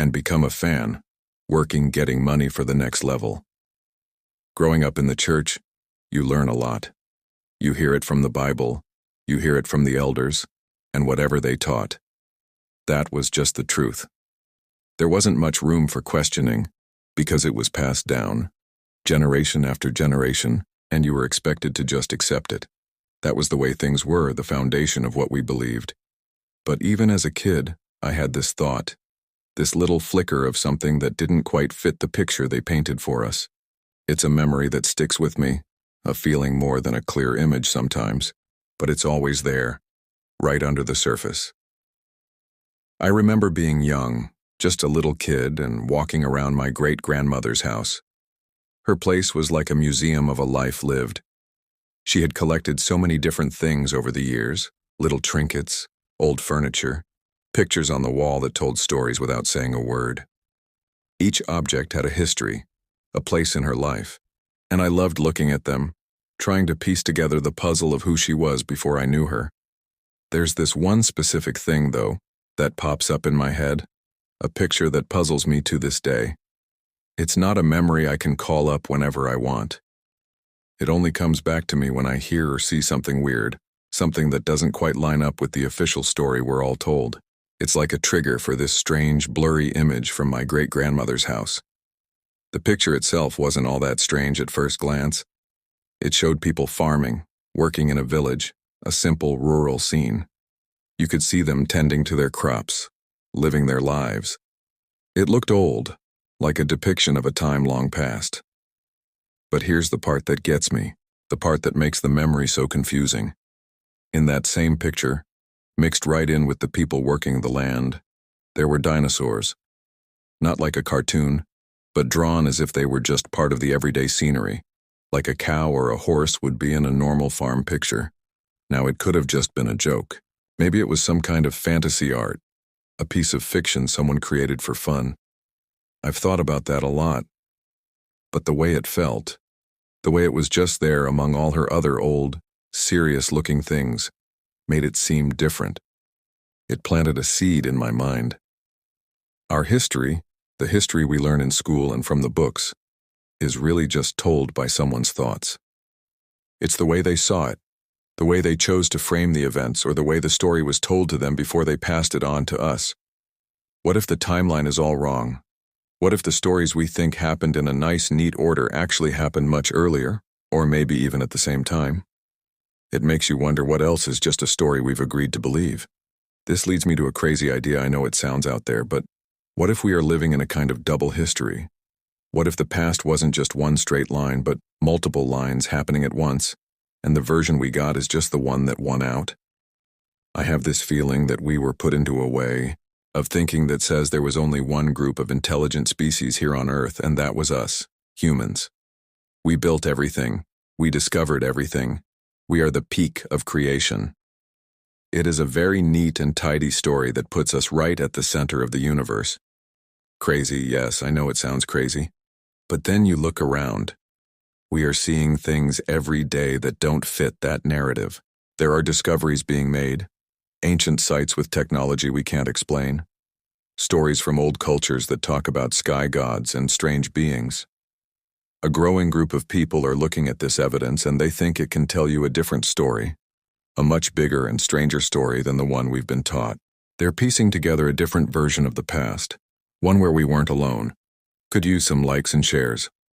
and become a fan, working, getting money for the next level. Growing up in the church, you learn a lot. You hear it from the Bible, you hear it from the elders, and whatever they taught. That was just the truth. There wasn't much room for questioning, because it was passed down, generation after generation, and you were expected to just accept it. That was the way things were, the foundation of what we believed. But even as a kid, I had this thought, this little flicker of something that didn't quite fit the picture they painted for us. It's a memory that sticks with me, a feeling more than a clear image sometimes, but it's always there, right under the surface. I remember being young, just a little kid, and walking around my great-grandmother's house. Her place was like a museum of a life lived. She had collected so many different things over the years, little trinkets, old furniture, pictures on the wall that told stories without saying a word. Each object had a history, a place in her life, and I loved looking at them, trying to piece together the puzzle of who she was before I knew her. There's this one specific thing, though, that pops up in my head, a picture that puzzles me to this day. It's not a memory I can call up whenever I want. It only comes back to me when I hear or see something weird, something that doesn't quite line up with the official story we're all told. It's like a trigger for this strange, blurry image from my great-grandmother's house. The picture itself wasn't all that strange at first glance. It showed people farming, working in a village, a simple rural scene. You could see them tending to their crops, living their lives. It looked old, like a depiction of a time long past. But here's the part that gets me, the part that makes the memory so confusing. In that same picture, mixed right in with the people working the land, there were dinosaurs. Not like a cartoon, but drawn as if they were just part of the everyday scenery, like a cow or a horse would be in a normal farm picture. Now it could have just been a joke. Maybe it was some kind of fantasy art, a piece of fiction someone created for fun. I've thought about that a lot. But the way it felt, the way it was just there among all her other old, serious-looking things, made it seem different. It planted a seed in my mind. Our history, the history we learn in school and from the books, is really just told by someone's thoughts. It's the way they saw it, the way they chose to frame the events, or the way the story was told to them before they passed it on to us. What if the timeline is all wrong? What if the stories we think happened in a nice, neat order actually happened much earlier, or maybe even at the same time? It makes you wonder what else is just a story we've agreed to believe. This leads me to a crazy idea. I know it sounds out there, but what if we are living in a kind of double history? What if the past wasn't just one straight line, but multiple lines happening at once, and the version we got is just the one that won out? I have this feeling that we were put into a way of thinking that says there was only one group of intelligent species here on Earth, and that was us, humans. We built everything. We discovered everything. We are the peak of creation. It is a very neat and tidy story that puts us right at the center of the universe. Crazy, yes, I know it sounds crazy. But then you look around. We are seeing things every day that don't fit that narrative. There are discoveries being made, ancient sites with technology we can't explain, stories from old cultures that talk about sky gods and strange beings. A growing group of people are looking at this evidence and they think it can tell you a different story, a much bigger and stranger story than the one we've been taught. They're piecing together a different version of the past, one where we weren't alone. Could use some likes and shares.